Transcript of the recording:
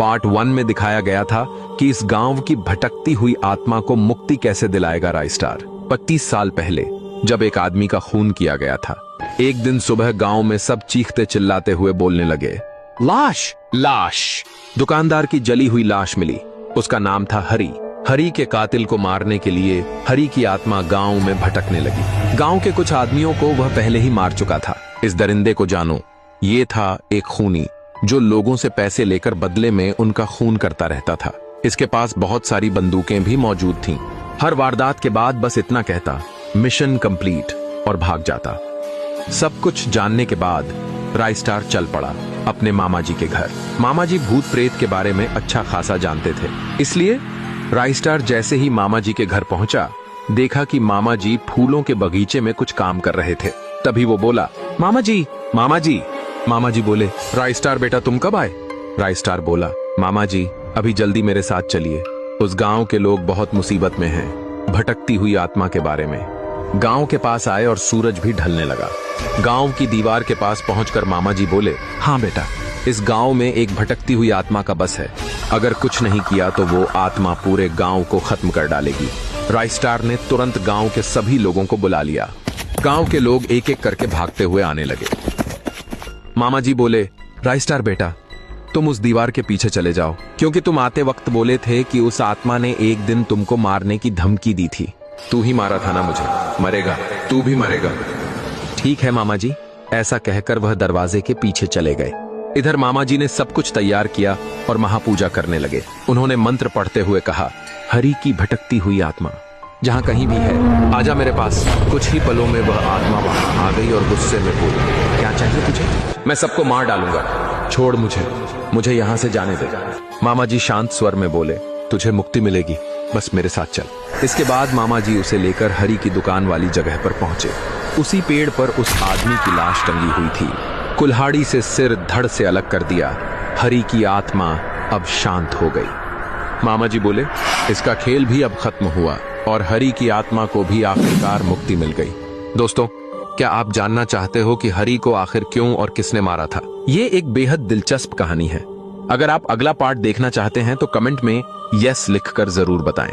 Part 1 में दिखाया गया था कि इस गांव की भटकती हुई आत्मा को मुक्ति कैसे दिलाएगा राइस्टार। 25 साल पहले जब एक आदमी का खून किया गया था, एक दिन सुबह गांव में सब चीखते चिल्लाते हुए बोलने लगे, लाश लाश। दुकानदार की जली हुई लाश मिली। उसका नाम था हरी। हरी के कातिल को मारने के लिए हरी की आत्मा गांव में भटकने लगी। गांव के कुछ आदमियों को वह पहले ही मार चुका था। इस दरिंदे को जानो, ये था एक खूनी जो लोगों से पैसे लेकर बदले में उनका खून करता रहता था। इसके पास बहुत सारी बंदूकें भी मौजूद थीं। हर वारदात के बाद बस इतना कहता, मिशन कंप्लीट, और भाग जाता। सब कुछ जानने के बाद राइस्टार चल पड़ा अपने मामा जी के घर। मामा जी भूत प्रेत के बारे में अच्छा खासा जानते थे, इसलिए राइस्टार जैसे ही मामा जी के घर पहुंचा, देखा कि मामा जी फूलों के बगीचे में कुछ काम कर रहे थे। तभी वो बोला, मामा जी मामा जी। मामा जी बोले, राइस्टार बेटा तुम कब आए? राइस्टार बोला, मामा जी अभी जल्दी मेरे साथ चलिए, उस गांव के लोग बहुत मुसीबत में हैं, भटकती हुई आत्मा के बारे में। गांव के पास आए और सूरज भी ढलने लगा। गांव की दीवार के पास पहुंचकर मामा जी बोले, हाँ बेटा, इस गांव में एक भटकती हुई आत्मा का बस है। अगर कुछ नहीं किया तो वो आत्मा पूरे गांव को खत्म कर डालेगी। राइस्टार ने तुरंत गांव के सभी लोगों को बुला लिया। गांव के लोग एक एक करके भागते हुए आने लगे। मामा जी बोले, राइस्टार बेटा, तुम उस दीवार के पीछे चले जाओ, क्योंकि तुम आते वक्त बोले थे कि उस आत्मा ने एक दिन तुमको मारने की धमकी दी थी। तू ही मारा था ना मुझे, मरेगा, तू भी मरेगा। ठीक है मामा जी, ऐसा कहकर वह दरवाजे के पीछे चले गए। इधर मामा जी ने सब कुछ तैयार किया और महापूजा करने लगे। उन्होंने मंत्र पढ़ते हुए कहा, हरि की भटकती हुई आत्मा जहां कहीं भी है, आजा मेरे पास। कुछ ही पलों में वह आत्मा वहां आ गई और गुस्से में बोली, क्या चाहिए तुझे? मैं सबको मार डालूंगा, छोड़ मुझे यहां से जाने दे। मामा जी शांत स्वर में बोले, तुझे मुक्ति मिलेगी, बस मेरे साथ चल। इसके बाद मामा जी उसे लेकर हरि की दुकान वाली जगह पर पहुंचे। उसी पेड़ पर उस आदमी की लाश टंगी हुई थी। कुल्हाड़ी से सिर धड़ से अलग कर दिया। हरि की आत्मा अब शांत हो गई। मामा जी बोले, इसका खेल भी अब खत्म हुआ और हरि की आत्मा को भी आखिरकार मुक्ति मिल गई। दोस्तों, क्या आप जानना चाहते हो कि हरि को आखिर क्यों और किसने मारा था? ये एक बेहद दिलचस्प कहानी है। अगर आप अगला पार्ट देखना चाहते हैं तो कमेंट में यस लिखकर जरूर बताएं।